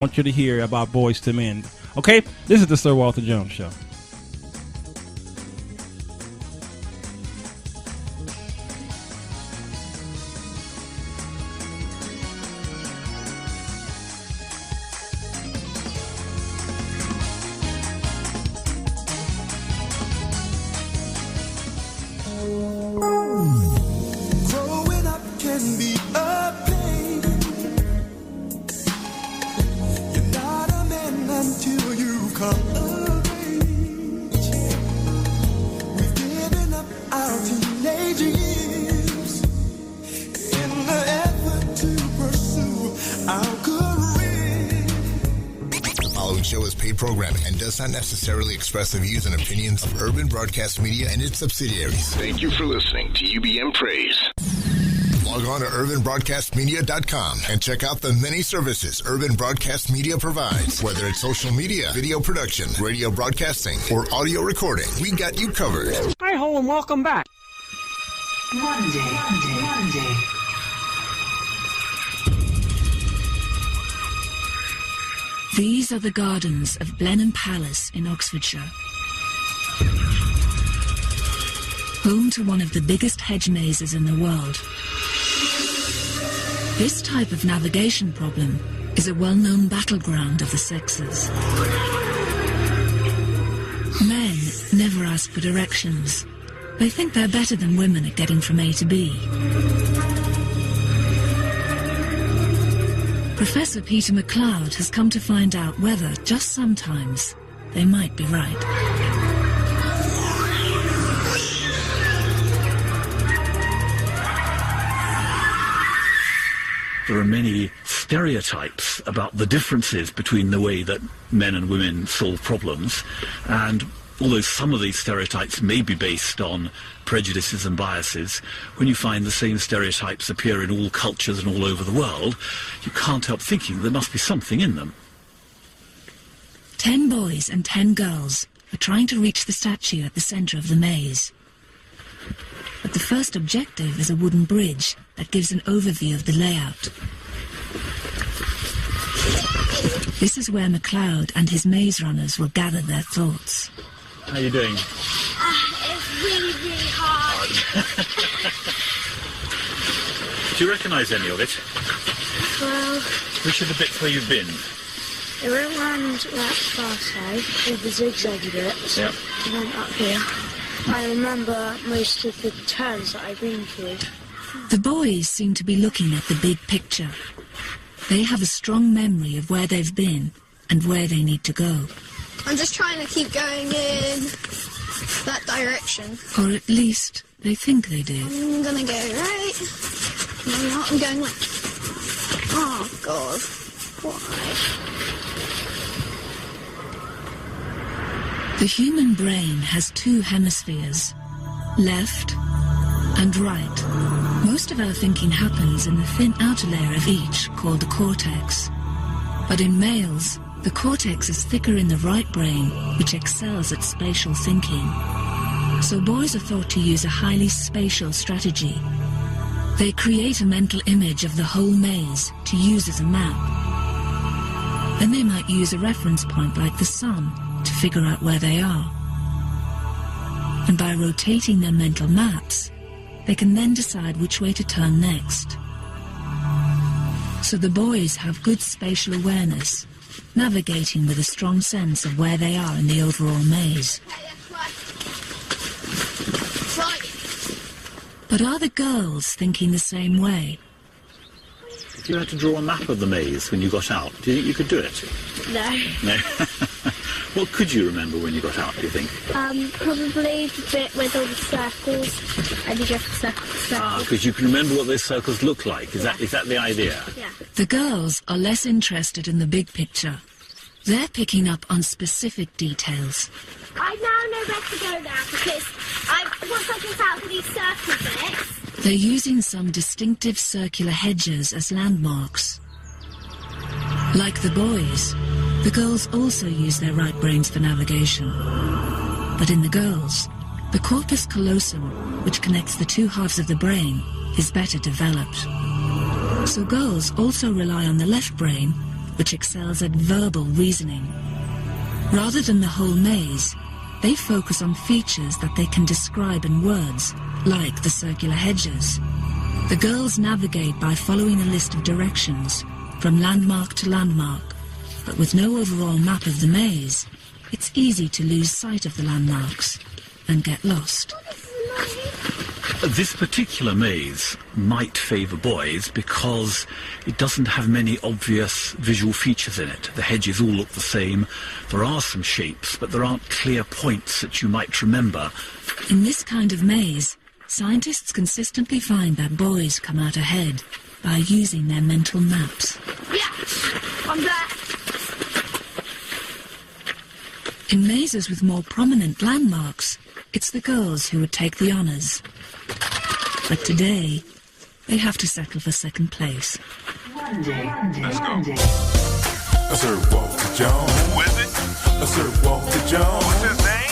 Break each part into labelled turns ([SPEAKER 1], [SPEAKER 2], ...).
[SPEAKER 1] want you to hear about Boys to Men. Okay? This is the Sir Walter Jones Show.
[SPEAKER 2] Growing up can be a pain. You're not a man until you come of age. We've given up our teenage years in the effort to pursue our career.
[SPEAKER 3] The following show is paid programming and does not necessarily express the views and opinions of Urban Broadcast Media and its subsidiaries.
[SPEAKER 4] Thank you for listening to UBM Praise.
[SPEAKER 3] Log on to urbanbroadcastmedia.com and check out the many services Urban Broadcast Media provides. Whether it's social media, video production, radio broadcasting, or audio recording, we got you covered.
[SPEAKER 5] Hi ho and welcome back.
[SPEAKER 6] Monday. These are the gardens of Blenheim Palace in Oxfordshire. Home to one of the biggest hedge mazes in the world. This type of navigation problem is a well-known battleground of the sexes. Men never ask for directions. They think they're better than women at getting from A to B. Professor Peter MacLeod has come to find out whether, just sometimes, they might be right.
[SPEAKER 7] There are many stereotypes about the differences between the way that men and women solve problems, and although some of these stereotypes may be based on prejudices and biases, when you find the same stereotypes appear in all cultures and all over the world, you can't help thinking there must be something in them.
[SPEAKER 6] 10 boys and 10 girls are trying to reach the statue at the centre of the maze. But the first objective is a wooden bridge that gives an overview of the layout. This is where MacLeod and his maze runners will gather their thoughts.
[SPEAKER 7] How are you doing?
[SPEAKER 8] It's really, really hard.
[SPEAKER 7] Do you recognise any of it?
[SPEAKER 8] Well,
[SPEAKER 7] Which are the bits where you've been?
[SPEAKER 8] it went round that far side, all the zigzaggy bits,
[SPEAKER 7] Yep.
[SPEAKER 8] and then up here. I remember most of the turns that I've been through.
[SPEAKER 6] The boys seem to be looking at the big picture. They have a strong memory of where they've been and where they need to go.
[SPEAKER 9] I'm just trying to keep going in that direction.
[SPEAKER 6] Or at least they think they do.
[SPEAKER 9] I'm gonna go right. No, not. I'm going left. Oh, God. Why?
[SPEAKER 6] The human brain has 2 hemispheres, left and right. Most of our thinking happens in the thin outer layer of each, called the cortex. But in males, the cortex is thicker in the right brain, which excels at spatial thinking. So boys are thought to use a highly spatial strategy. They create a mental image of the whole maze to use as a map. Then they might use a reference point like the sun to figure out where they are. And by rotating their mental maps, they can then decide which way to turn next. So the boys have good spatial awareness, navigating with a strong sense of where they are in the overall maze. But are the girls thinking the same way?
[SPEAKER 7] If you had to draw a map of the maze when you got out, do you think you could do it?
[SPEAKER 8] No.
[SPEAKER 7] No. What could you remember when you got out, do you think?
[SPEAKER 8] Probably the bit with all the circles, and you just circle.
[SPEAKER 7] Because you can remember what those circles look like. Is that the idea?
[SPEAKER 8] Yeah.
[SPEAKER 6] The girls are less interested in the big picture. They're picking up on specific details.
[SPEAKER 8] I now know where to go now, because once I get out of these circle bits...
[SPEAKER 6] They're using some distinctive circular hedges as landmarks. Like the boys, the girls also use their right brains for navigation. But in the girls, the corpus callosum, which connects the 2 halves of the brain, is better developed. So girls also rely on the left brain which excels at verbal reasoning. Rather than the whole maze, they focus on features that they can describe in words, like the circular hedges. The girls navigate by following a list of directions, from landmark to landmark, but with no overall map of the maze, it's easy to lose sight of the landmarks and get lost.
[SPEAKER 7] This particular maze might favour boys because it doesn't have many obvious visual features in it. The hedges all look the same. There are some shapes, but there aren't clear points that you might remember.
[SPEAKER 6] In this kind of maze, scientists consistently find that boys come out ahead by using their mental maps.
[SPEAKER 8] Yeah, I'm there.
[SPEAKER 6] In mazes with more prominent landmarks, it's the girls who would take the honours. But today, they have to settle for second place.
[SPEAKER 2] Let's go.
[SPEAKER 5] Sir Walter Jones.
[SPEAKER 2] Who is it?
[SPEAKER 5] Sir Walter Jones.
[SPEAKER 2] What's his name?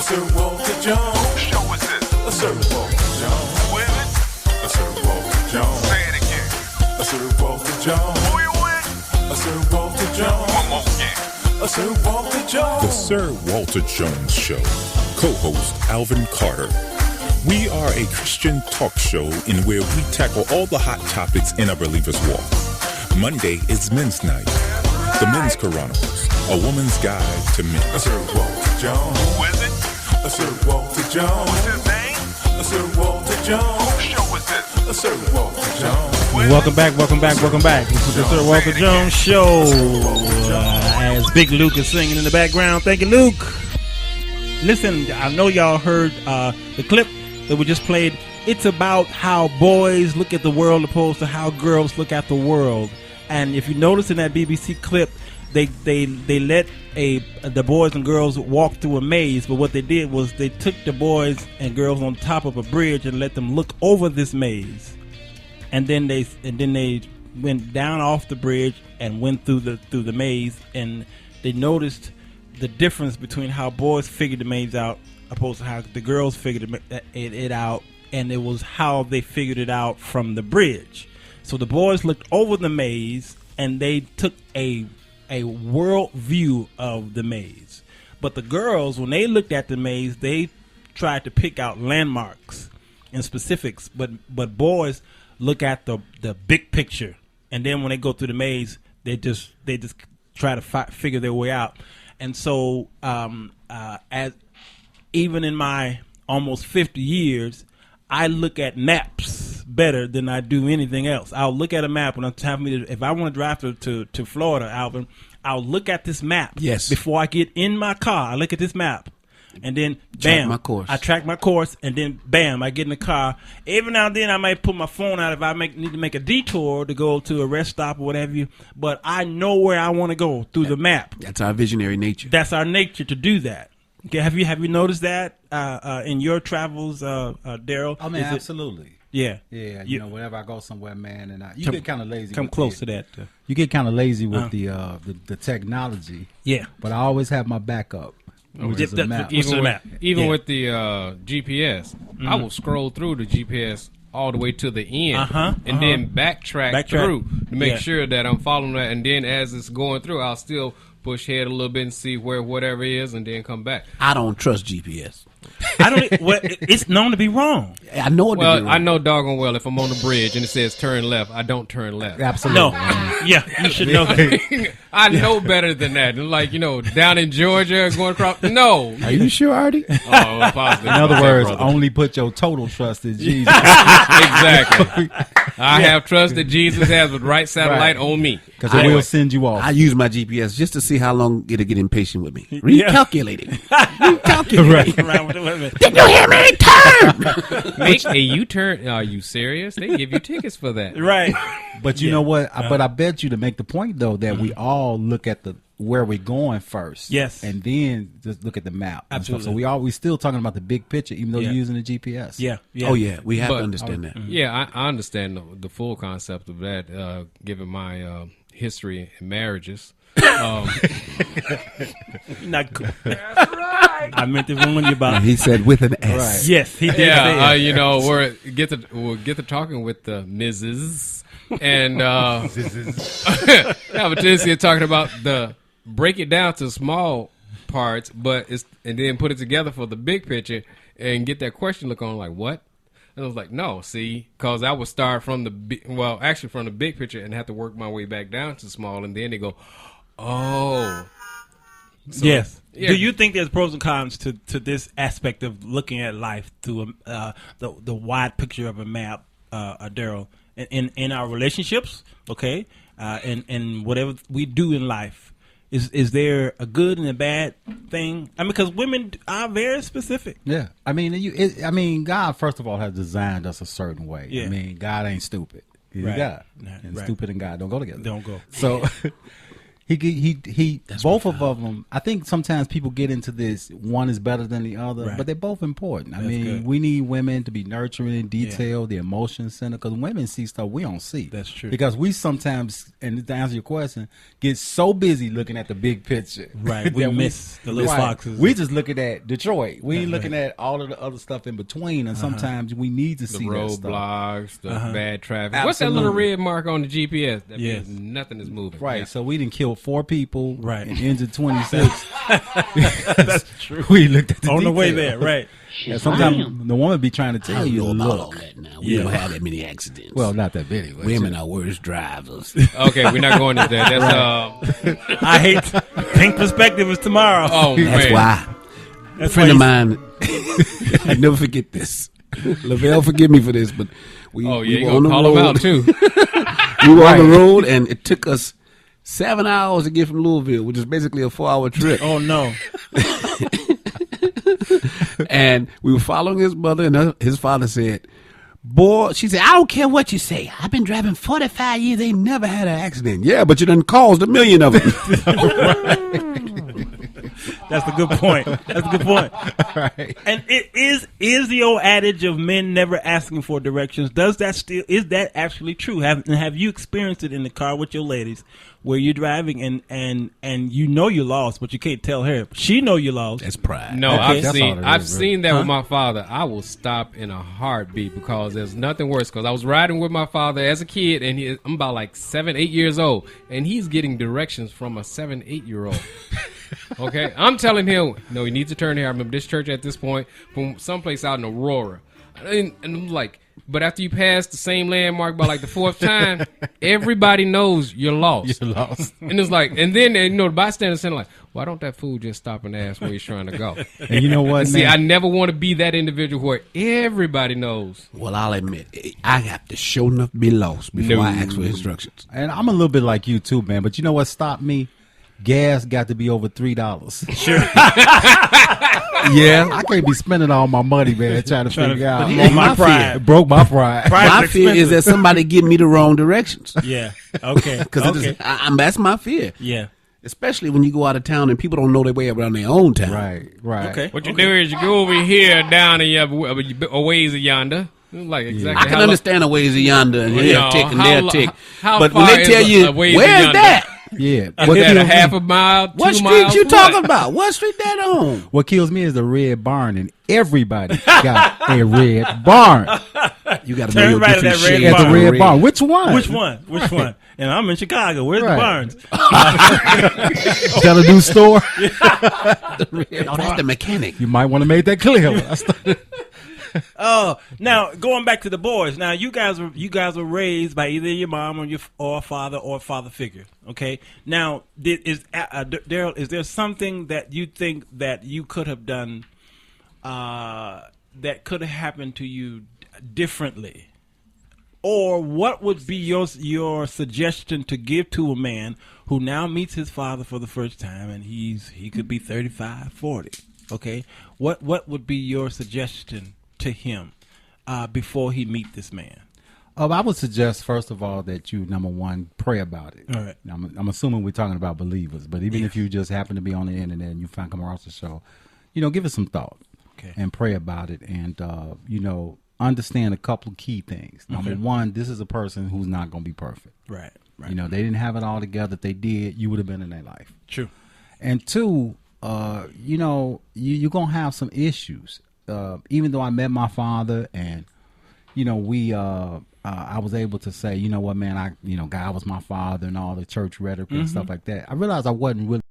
[SPEAKER 5] Sir Walter Jones.
[SPEAKER 2] Whose show is this?
[SPEAKER 5] Sir Walter Jones.
[SPEAKER 2] Who is it?
[SPEAKER 5] Sir Walter Jones.
[SPEAKER 2] Say it again.
[SPEAKER 5] Sir Walter Jones.
[SPEAKER 2] Who you with?
[SPEAKER 5] Sir Walter Jones.
[SPEAKER 2] One more again.
[SPEAKER 5] Sir Walter Jones.
[SPEAKER 10] The Sir Walter Jones Show. Co-host Alvin Carter. We are a Christian talk show in where we tackle all the hot topics in a believer's walk. Monday is Men's Night. The Men's Chronicles, a woman's guide to men.
[SPEAKER 5] Sir Walter Jones.
[SPEAKER 2] Who is it?
[SPEAKER 5] Sir Walter Jones.
[SPEAKER 2] What's his name?
[SPEAKER 5] Sir Walter Jones.
[SPEAKER 2] Whose show is this?
[SPEAKER 5] Sir Walter Jones.
[SPEAKER 1] Welcome back. This is the Sir Walter Jones Show. As Big Luke is singing in the background. Thank you, Luke. Listen, I know y'all heard the clip that we just played. It's about how boys look at the world opposed to how girls look at the world. And if you notice in that BBC clip, they let the boys and girls walk through a maze, but what they did was they took the boys and girls on top of a bridge and let them look over this maze. And then they went down off the bridge and went through the maze, and they noticed the difference between how boys figured the maze out opposed to how the girls figured it out, and it was how they figured it out from the bridge. So the boys looked over the maze and they took a world view of the maze. But the girls, when they looked at the maze, they tried to pick out landmarks and specifics. But boys look at the big picture, and then when they go through the maze, they just try to figure their way out. And so, as even in my almost 50 years, I look at maps better than I do anything else. I'll look at a map when I'm telling if I want to drive to Florida, Alvin, I'll look at this map.
[SPEAKER 11] Yes.
[SPEAKER 1] Before I get in my car, I look at this map. And then, bam, I track my course, and then, bam, I get in the car. Every now and then, I might put my phone out if I need to make a detour to go to a rest stop or whatever. But I know where I want to go through the map.
[SPEAKER 11] That's our visionary nature.
[SPEAKER 1] That's our nature to do that. Okay, have you noticed that in your travels, Darryl?
[SPEAKER 12] I mean, absolutely.
[SPEAKER 1] Yeah.
[SPEAKER 12] You know, whenever I go somewhere, man, and you get kind of lazy.
[SPEAKER 1] Come close to that.
[SPEAKER 12] You get kind of lazy with the technology.
[SPEAKER 1] Yeah.
[SPEAKER 12] But I always have my backup. Which is a map.
[SPEAKER 13] Even with the GPS, I will scroll through the GPS all the way to the end, and then backtrack through to make sure that I'm following that. And then as it's going through, I'll still push ahead a little bit and see where whatever is, and then come back.
[SPEAKER 11] I don't trust GPS.
[SPEAKER 1] I don't. Well, it's known to be wrong.
[SPEAKER 11] I know it.
[SPEAKER 13] Well, I know doggone well if I'm on the bridge and it says turn left, I don't turn left.
[SPEAKER 12] Absolutely.
[SPEAKER 1] No. Yeah, you should know that.
[SPEAKER 13] I know better than that. Like, you know, down in Georgia going across. No.
[SPEAKER 11] Are you sure, Artie?
[SPEAKER 13] Oh, positive.
[SPEAKER 12] In other words, only put your total trust in Jesus.
[SPEAKER 13] Exactly. I have trust that Jesus has the right satellite on me.
[SPEAKER 12] Because it will send you off.
[SPEAKER 11] I use my GPS just to see how long it'll get impatient with me. Recalculating. Recalculating.
[SPEAKER 1] Right.
[SPEAKER 11] Did you hear me? Turn!
[SPEAKER 13] Make a U-turn. Are you serious? They give you tickets for that.
[SPEAKER 1] Right.
[SPEAKER 12] But you know what? But I bet you to make the point, though, that we all look at where we're going first.
[SPEAKER 1] Yes.
[SPEAKER 12] And then just look at the map.
[SPEAKER 1] Absolutely.
[SPEAKER 12] So we still talking about the big picture, even though you're using the GPS.
[SPEAKER 1] Yeah.
[SPEAKER 11] Oh, yeah. We have to understand that.
[SPEAKER 13] Yeah, I understand the full concept of that, given my history in marriages.
[SPEAKER 1] Not cool. That's right. I meant to warn you about.
[SPEAKER 11] He said with an S.
[SPEAKER 1] Right. Yes, he did.
[SPEAKER 13] Yeah, you know, we'll get to talking with the Mrs. and have a tendency of talking about break it down to small parts, and then put it together for the big picture and get that question look on like, what? And I was like, no, see, because I would start from the big picture and have to work my way back down to small, and then they go, oh. So,
[SPEAKER 1] yes.
[SPEAKER 13] Yeah.
[SPEAKER 1] Do you think there's pros and cons to this aspect of looking at life through the wide picture of a map, Darryl, in our relationships, okay, and whatever we do in life? Is there a good and a bad thing? I mean, because women are very specific.
[SPEAKER 12] Yeah, I mean, God first of all has designed us a certain way.
[SPEAKER 1] Yeah.
[SPEAKER 12] I mean, God ain't stupid. He's God, and stupid and God don't go together.
[SPEAKER 1] Don't go.
[SPEAKER 12] So he both of them. I think sometimes people get into this. One is better than the other, but they're both important. I mean, we need women to be nurturing, detailed, the emotion center, because women see stuff we don't see.
[SPEAKER 1] That's true.
[SPEAKER 12] Because we sometimes, and to answer your question, get so busy looking at the big picture,
[SPEAKER 1] Right? We miss the little foxes.
[SPEAKER 12] We just looking at Detroit. We ain't looking at all of the other stuff in between, and sometimes we need to see
[SPEAKER 13] the
[SPEAKER 12] that stuff.
[SPEAKER 13] roadblocks, the bad traffic.
[SPEAKER 12] Absolutely.
[SPEAKER 13] What's that little red mark on the GPS? That means nothing is moving.
[SPEAKER 12] Right.
[SPEAKER 13] Yeah.
[SPEAKER 12] So we didn't kill 4 people.
[SPEAKER 1] Right.
[SPEAKER 12] And injured 26.
[SPEAKER 1] That's true.
[SPEAKER 12] We looked at the
[SPEAKER 1] on the way
[SPEAKER 12] detail.
[SPEAKER 1] there, right?
[SPEAKER 12] And sometimes the woman be trying to tell you, look.
[SPEAKER 11] We don't have that many accidents.
[SPEAKER 12] Well, not that many.
[SPEAKER 11] Women are worse drivers.
[SPEAKER 13] Okay, we're not going to that. That's
[SPEAKER 1] I hate pink perspective is tomorrow.
[SPEAKER 13] Oh,
[SPEAKER 11] That's
[SPEAKER 13] man.
[SPEAKER 11] why.
[SPEAKER 1] That's
[SPEAKER 11] A friend
[SPEAKER 1] why
[SPEAKER 11] of mine, I never forget this. Lavelle, forgive me for this, but we
[SPEAKER 13] Oh, yeah,
[SPEAKER 11] we
[SPEAKER 13] you
[SPEAKER 11] were on
[SPEAKER 13] gonna
[SPEAKER 11] the
[SPEAKER 13] call
[SPEAKER 11] road.
[SPEAKER 13] him out, too.
[SPEAKER 11] We were on the road, and it took us 7 hours to get from Louisville, which is basically a 4-hour trip.
[SPEAKER 1] Oh, no.
[SPEAKER 11] And we were following his mother, and his father said, boy, she said, I don't care what you say. I've been driving 45 years. They never had an accident. Yeah, but you done caused 1 million of them.
[SPEAKER 1] That's a good point. That's a good point.
[SPEAKER 12] Right.
[SPEAKER 1] And it is the old adage of men never asking for directions. Is that actually true? Have you experienced it in the car with your ladies, where you're driving and you know you're lost, but you can't tell her. She know you're lost.
[SPEAKER 11] That's pride.
[SPEAKER 13] No,
[SPEAKER 1] Okay.
[SPEAKER 13] I've seen that with my father. I will stop in a heartbeat because there's nothing worse. Because I was riding with my father as a kid, and I'm about like 7, 8 years old, and he's getting directions from a 7, 8-year-old. Okay, I'm telling him, no, he needs to turn here. I remember this church at this point from someplace out in Aurora, and I'm like, but after you pass the same landmark by like the 4th time, everybody knows you're lost.
[SPEAKER 12] You're lost.
[SPEAKER 13] And it's like, and then the bystanders saying like, why don't that fool just stop and ask where he's trying to go?
[SPEAKER 12] And you know what,
[SPEAKER 13] See,
[SPEAKER 12] man?
[SPEAKER 13] I never want to be that individual where everybody knows.
[SPEAKER 11] Well, I'll admit, I have to sure enough be lost before
[SPEAKER 13] No.
[SPEAKER 11] I ask for instructions.
[SPEAKER 12] And I'm a little bit like you too, man. But you know what stopped me? Gas got to be over $3.
[SPEAKER 1] Sure.
[SPEAKER 12] Yeah, I can't be spending all my money, man, trying to figure out.
[SPEAKER 1] But here's my pride.
[SPEAKER 12] It broke my pride.
[SPEAKER 11] My fear is that somebody give me the wrong directions.
[SPEAKER 1] Yeah. Okay.
[SPEAKER 11] Because that's my fear.
[SPEAKER 1] Yeah.
[SPEAKER 11] Especially when you go out of town and people don't know their way around their own town.
[SPEAKER 12] Right.
[SPEAKER 1] Okay.
[SPEAKER 13] What you do is you go over here, down in a ways of yonder. Like exactly.
[SPEAKER 11] I can understand a ways of yonder and they'll tick and they'll tick.
[SPEAKER 13] How
[SPEAKER 11] But when
[SPEAKER 13] far
[SPEAKER 11] they
[SPEAKER 13] is
[SPEAKER 11] tell you,
[SPEAKER 13] a ways of
[SPEAKER 11] where's
[SPEAKER 13] yonder?
[SPEAKER 11] that?
[SPEAKER 12] Yeah.
[SPEAKER 13] Is that a half a mile, 2
[SPEAKER 11] What
[SPEAKER 13] miles?
[SPEAKER 11] street you talking about? What street that on?
[SPEAKER 12] What kills me is the red barn, and everybody got a red barn.
[SPEAKER 11] You got to
[SPEAKER 1] Tell
[SPEAKER 11] know your
[SPEAKER 1] everybody
[SPEAKER 11] different
[SPEAKER 1] that red
[SPEAKER 11] shades
[SPEAKER 12] At
[SPEAKER 11] of
[SPEAKER 12] the red barn. Which one?
[SPEAKER 1] Which one? Which one? And I'm in Chicago. Where's
[SPEAKER 12] Right.
[SPEAKER 1] the barns?
[SPEAKER 12] Is that a new store?
[SPEAKER 11] Oh, that's the mechanic.
[SPEAKER 12] You might want to make that clear.
[SPEAKER 1] Oh, now going back to the boys. Now you guys were raised by either your mom or a father figure. Okay. Now, Darryl, is there something that you think that you could have done that could have happened to you differently? Or what would be your suggestion to give to a man who now meets his father for the first time, and he could be 35, 40? Okay, what would be your suggestion to him before he meet this man?
[SPEAKER 12] I would suggest first of all that you, number one, pray about it.
[SPEAKER 1] All right.
[SPEAKER 12] I'm assuming we're talking about believers, but even if you just happen to be on the internet and you find come across the show, give it some thought.
[SPEAKER 1] Okay.
[SPEAKER 12] And pray about it, and understand a couple of key things. Number one, this is a person who's not going to be perfect.
[SPEAKER 1] Right.
[SPEAKER 12] They didn't have it all together. If they did, you would have been in their life.
[SPEAKER 1] True.
[SPEAKER 12] And two, you're going to have some issues. Even though I met my father and, I was able to say, you know what, man, God was my father and all the church rhetoric and stuff like that. I realized I wasn't really